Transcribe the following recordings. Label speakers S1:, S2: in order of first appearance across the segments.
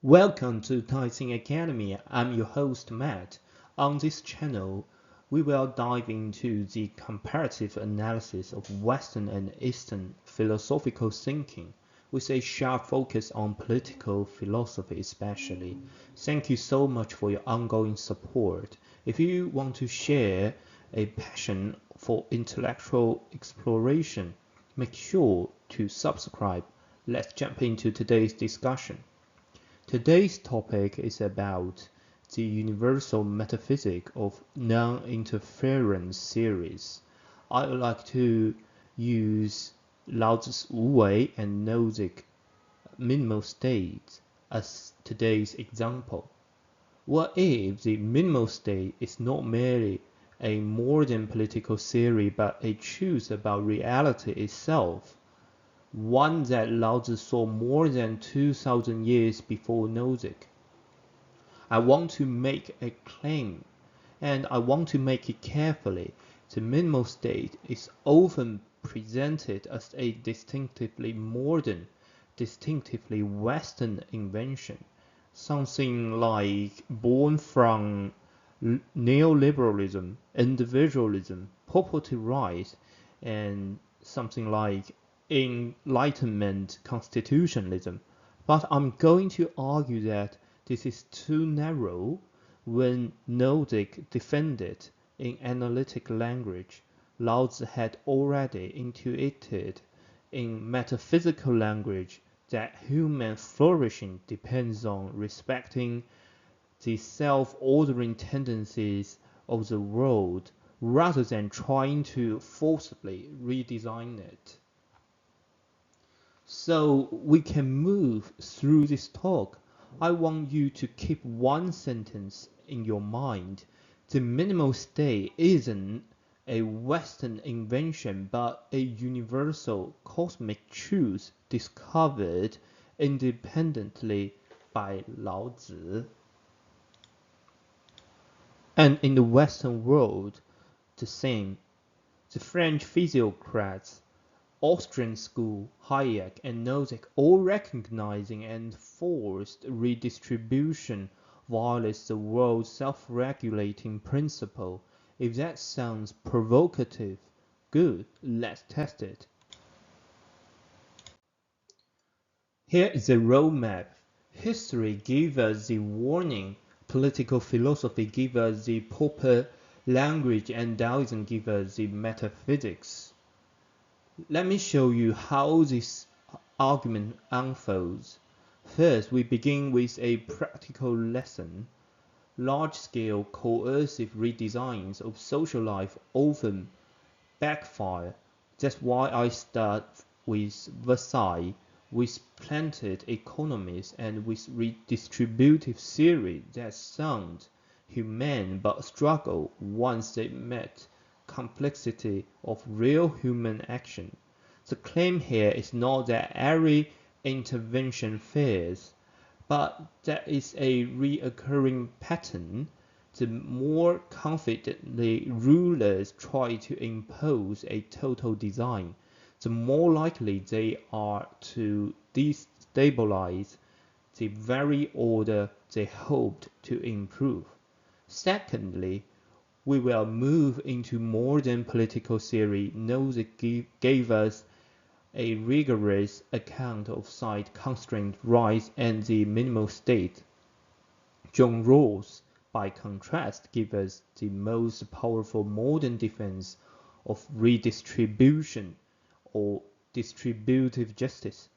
S1: Welcome to Taitsing Academy. I'm your host Matt. On this channel, we will dive into the comparative analysis of Western and Eastern philosophical thinking, with a sharp focus on political philosophy especially. Thank you so much for your ongoing support. If you want to share a passion for intellectual exploration, make sure to subscribe. Let's jump into today's discussion. Today's topic is about the universal metaphysic of non-interference theories. I would like to use Laozi's Wu Wei and Nozick minimal state as today's example. What if the minimal state is not merely a modern political theory but a truth about reality itself? One that Laozi saw more than 2,000 years before Nozick. I want to make a claim, and I want to make it carefully. The minimal state is often presented as a distinctively modern, distinctively Western invention, something like born from neoliberalism, individualism, property rights, and something like Enlightenment constitutionalism, but I'm going to argue that this is too narrow. When Nozick defended in analytic language, Laozi had already intuited in metaphysical language that human flourishing depends on respecting the self-ordering tendencies of the world rather than trying to forcibly redesign it. So we can move through this talk. I want you to keep one sentence in your mind. The minimal state isn't a Western invention but a universal cosmic truth discovered independently by Laozi. And in the Western world, the same. The French physiocrats, Austrian School, Hayek, and Nozick all recognizing and forced redistribution violates the world's self-regulating principle. If that sounds provocative, good, let's test it. Here is a roadmap. History gives us the warning, political philosophy gives us the proper language, and Daoism gives us the metaphysics. Let me show you how this argument unfolds. First, we begin with a practical lesson. Large-scale coercive redesigns of social life often backfire. That's why I start with Versailles, with planted economies, and with redistributive theory that sound humane but struggle once they met complexity of real human action. The claim here is not that every intervention fails, but that is a recurring pattern. The more confidently rulers try to impose a total design, the more likely they are to destabilize the very order they hoped to improve. Secondly, we will move into modern political theory. Nozick gave us a rigorous account of side-constraint rights and the minimal state. John Rawls, by contrast, gives us the most powerful modern defense of redistribution or distributive justice.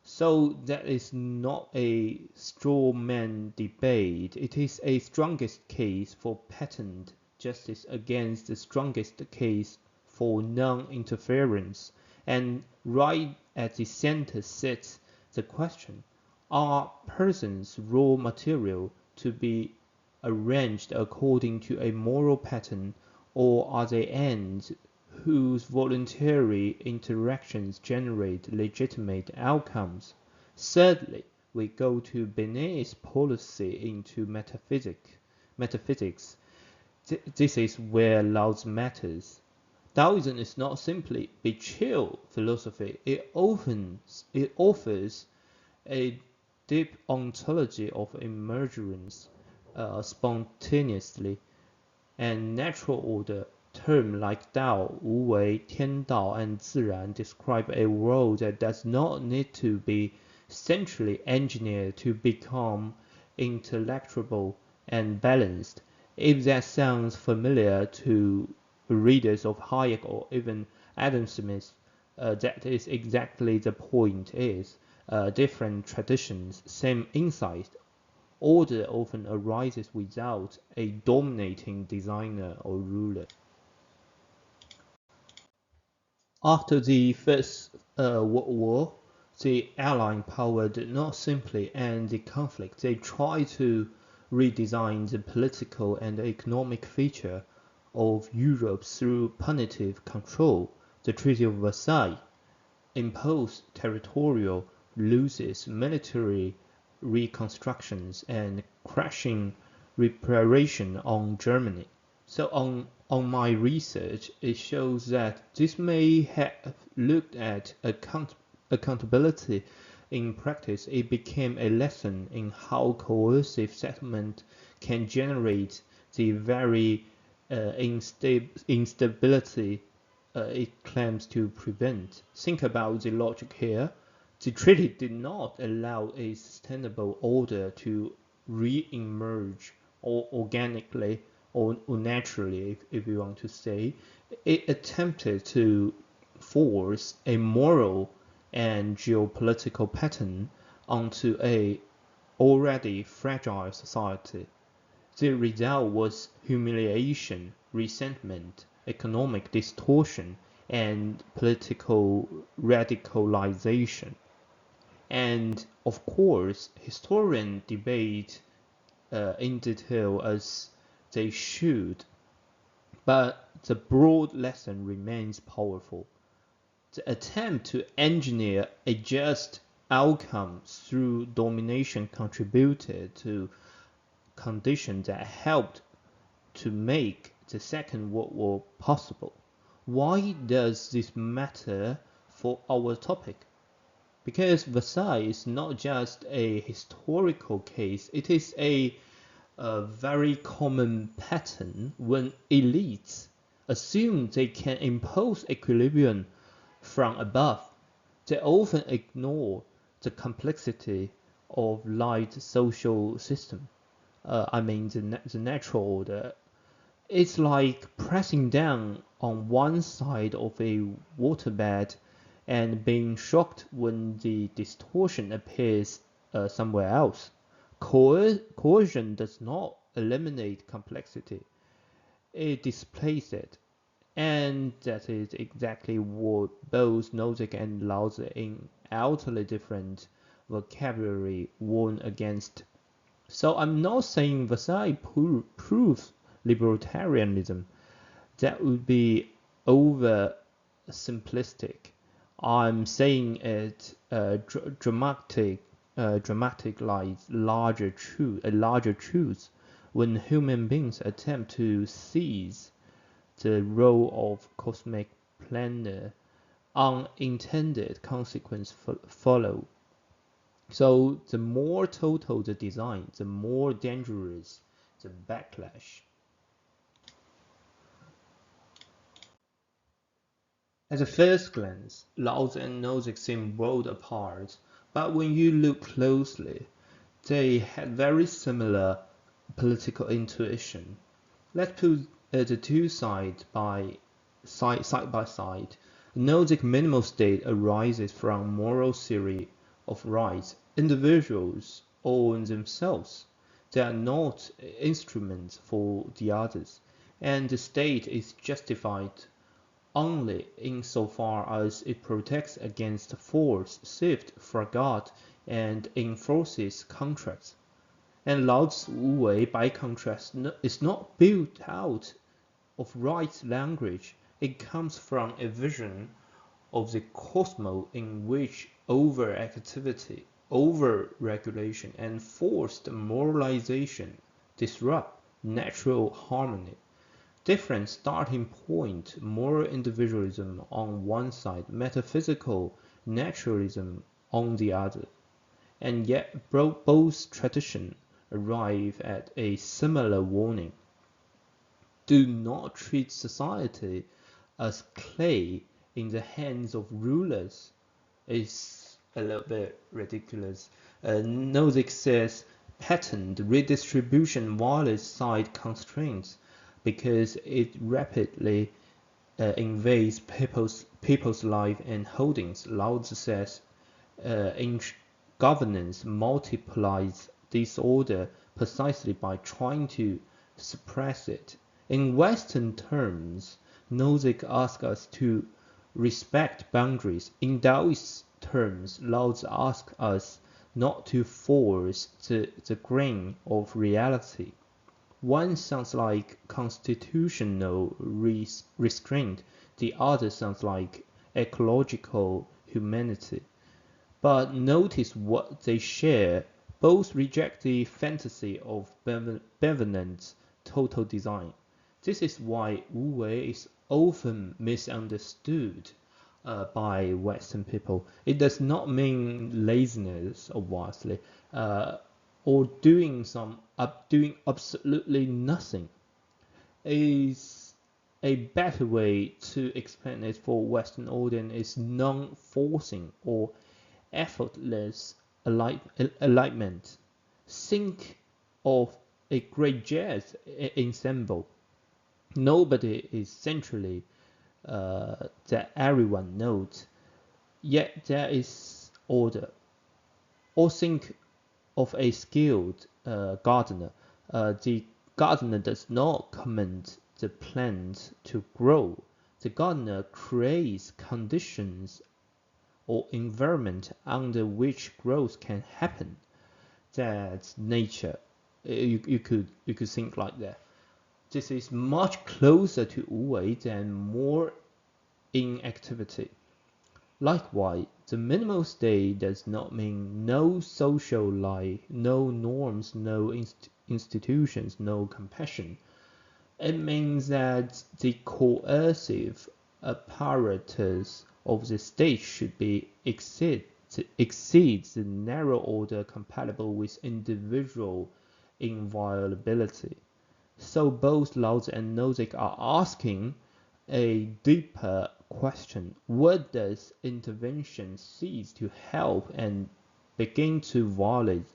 S1: So that is not a straw man debate. It is a strongest case for patent justice against the strongest case for non-interference, and right at the center sits the question: are persons raw material to be arranged according to a moral pattern, or are they ends whose voluntary interactions generate legitimate outcomes? Thirdly, we go to Benet's policy into metaphysics. This is where Laozi matters. Daoism is not simply a chill philosophy. It offers a deep ontology of emergence spontaneously, and natural order. Terms like Dao, Wu Wei, Tian Dao, and Ziran describe a world that does not need to be centrally engineered to become intellectual and balanced. If that sounds familiar to readers of Hayek or even Adam Smith, that is exactly the point. Is different traditions, same insight. Order often arises without a dominating designer or ruler. After the First World War, the Allied power did not simply end the conflict. They tried to redesign the political and economic feature of Europe through punitive control. The Treaty of Versailles imposed territorial losses, military reconstructions, and crushing reparation on Germany. So on my research, it shows that this may have looked at accountability. In practice, it became a lesson in how coercive settlement can generate the very instability it claims to prevent. Think about the logic here. The treaty did not allow a sustainable order to re-emerge or organically or naturally, if you want to say. It attempted to force a moral and geopolitical pattern onto a already fragile society. The result was humiliation, resentment, economic distortion, and political radicalization. And of course, historians debate in detail as they should, but the broad lesson remains powerful. The attempt to engineer a just outcome through domination contributed to conditions that helped to make the Second World War possible. Why does this matter for our topic? Because Versailles is not just a historical case, it is a very common pattern when elites assume they can impose equilibrium from above. They often ignore the complexity of light social system. The natural order. It's like pressing down on one side of a waterbed and being shocked when the distortion appears somewhere else. Coercion does not eliminate complexity, it displaces it. And that is exactly what both Nozick and Laozi, in utterly different vocabulary, warn against. So I'm not saying Versailles proves libertarianism. That would be over simplistic. I'm saying it dramatizes a larger truth when human beings attempt to seize the role of cosmic planner. Unintended consequences follow. So the more total the design, the more dangerous the backlash. At a first glance, Laozi and Nozick seem worlds apart, but when you look closely, they had very similar political intuition. Let's put the two side by side. Nozick minimal state arises from moral theory of rights. Individuals own themselves. They are not instruments for the others, and the state is justified only insofar as it protects against force, theft, fraud, and enforces contracts. And Laozi's Wu Wei, by contrast, is not built out of right language. It comes from a vision of the cosmos in which overactivity, over-regulation, and forced moralization disrupt natural harmony. Different starting point: moral individualism on one side, metaphysical naturalism on the other. and yet both traditions arrive at a similar warning. Do not treat society as clay in the hands of rulers. It's a little bit ridiculous. Nozick says patent redistribution violates side constraints because it rapidly invades people's life and holdings. Laozi says governance multiplies disorder precisely by trying to suppress it. In Western terms, Nozick asks us to respect boundaries. In Daoist terms, Laozi asks us not to force the grain of reality. One sounds like constitutional restraint, the other sounds like ecological humanity. But notice what they share. Both reject the fantasy of benevolent total design. This is why Wu Wei is often misunderstood by Western people. It does not mean laziness, obviously, or doing absolutely nothing. Is a better way to explain it for Western audience is non-forcing or effortless alignment. Think of a great jazz ensemble. Nobody is centrally that everyone knows, yet there is order. Or think of a skilled gardener. The gardener does not command the plant to grow. The gardener creates conditions or environment under which growth can happen. That's nature. You could think like that. This is much closer to Wu Wei than more inactivity. Likewise, the minimal state does not mean no social life, no norms, no institutions, no compassion. It means that the coercive apparatus of the state should be exceeds the narrow order compatible with individual inviolability. So both Laozi and Nozick are asking a deeper question. What does intervention cease to help and begin to violate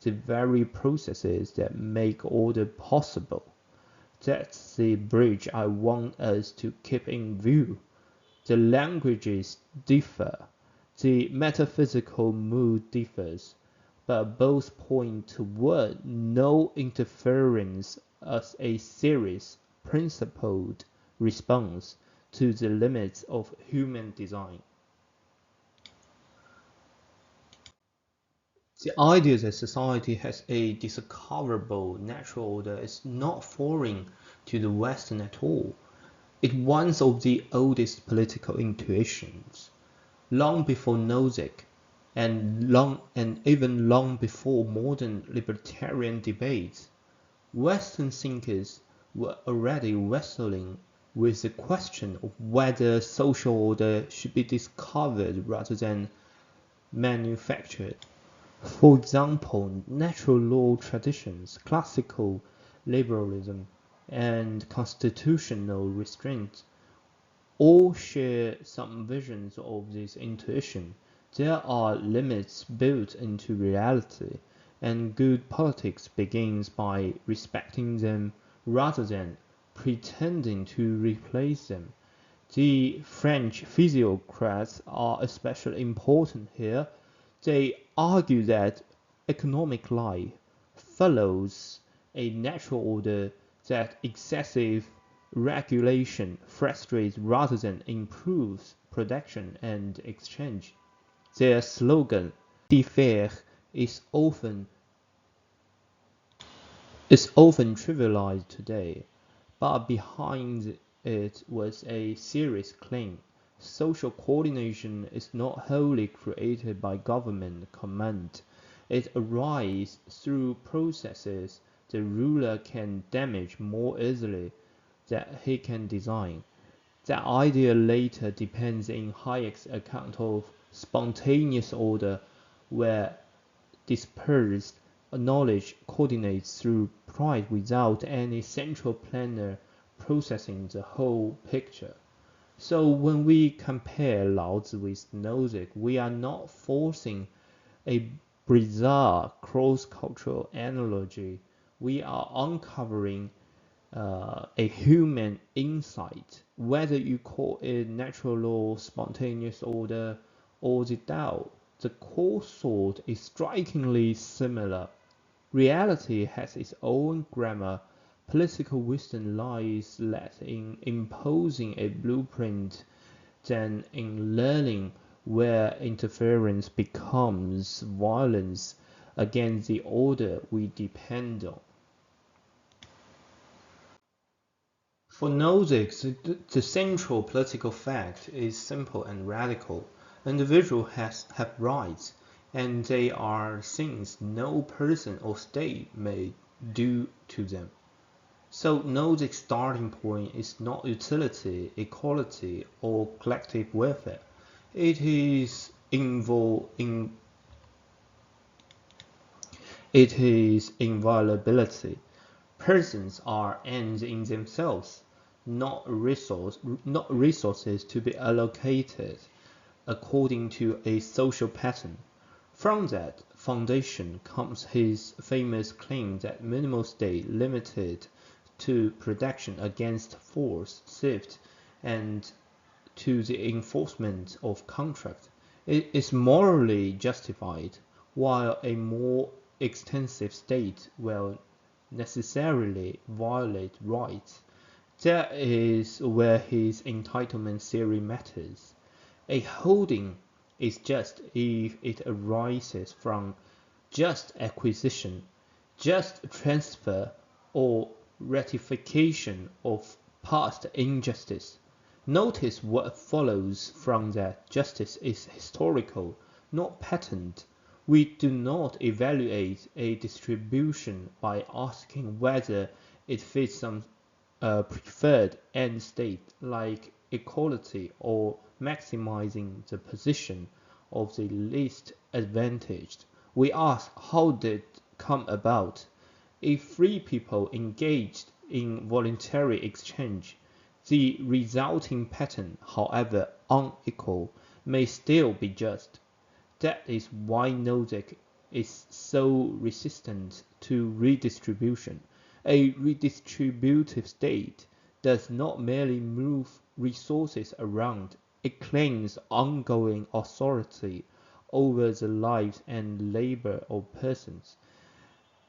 S1: the very processes that make order possible? That's the bridge I want us to keep in view. The languages differ, the metaphysical mood differs, but both point toward no interference as a serious, principled response to the limits of human design. The idea that society has a discoverable natural order is not foreign to the West at all. It is one of the oldest political intuitions. Long before Nozick, and even long before modern libertarian debates, Western thinkers were already wrestling with the question of whether social order should be discovered rather than manufactured. For example, natural law traditions, classical liberalism, and constitutional restraint all share some visions of this intuition. There are limits built into reality, and good politics begins by respecting them rather than pretending to replace them. The French physiocrats are especially important here. They argue that economic life follows a natural order, that excessive regulation frustrates rather than improves production and exchange. Their slogan, "Faire," is often trivialized today, but behind it was a serious claim. Social coordination is not wholly created by government command. It arises through processes the ruler can damage more easily than he can design. That idea later depends in Hayek's account of spontaneous order, where dispersed knowledge coordinates through pride without any central planner processing the whole picture. So when we compare Laozi with Nozick, we are not forcing a bizarre cross-cultural analogy. We are uncovering a human insight, whether you call it natural law, spontaneous order, or the Tao. The core thought is strikingly similar. Reality has its own grammar. Political wisdom lies less in imposing a blueprint than in learning where interference becomes violence against the order we depend on. For Nozick, the central political fact is simple and radical. Individuals have rights, and they are things no person or state may do to them. So Nozick's starting point is not utility, equality, or collective welfare. It is inviolability. Persons are ends in themselves, not resources to be allocated according to a social pattern. From that foundation comes his famous claim that minimal state limited to protection against force, theft, and to the enforcement of contract. It is morally justified, while a more extensive state will necessarily violate rights. That is where his entitlement theory matters. A holding is just if it arises from just acquisition, just transfer, or ratification of past injustice. Notice what follows from that. Justice is historical, not patent. We do not evaluate a distribution by asking whether it fits some preferred end state like equality or maximizing the position of the least advantaged. We ask how did it come about? If free people engaged in voluntary exchange, the resulting pattern, however unequal, may still be just. That is why Nozick is so resistant to redistribution. A redistributive state does not merely move resources around, it claims ongoing authority over the lives and labor of persons.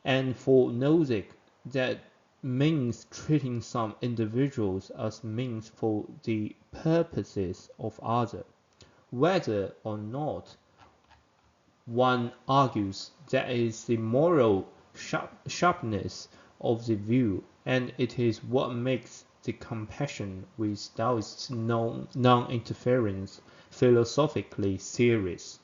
S1: And for Nozick, that means treating some individuals as means for the purposes of others, whether or not one argues that is the moral sharpness of the view, and it is what makes the compassion with Daoist non-interference philosophically serious.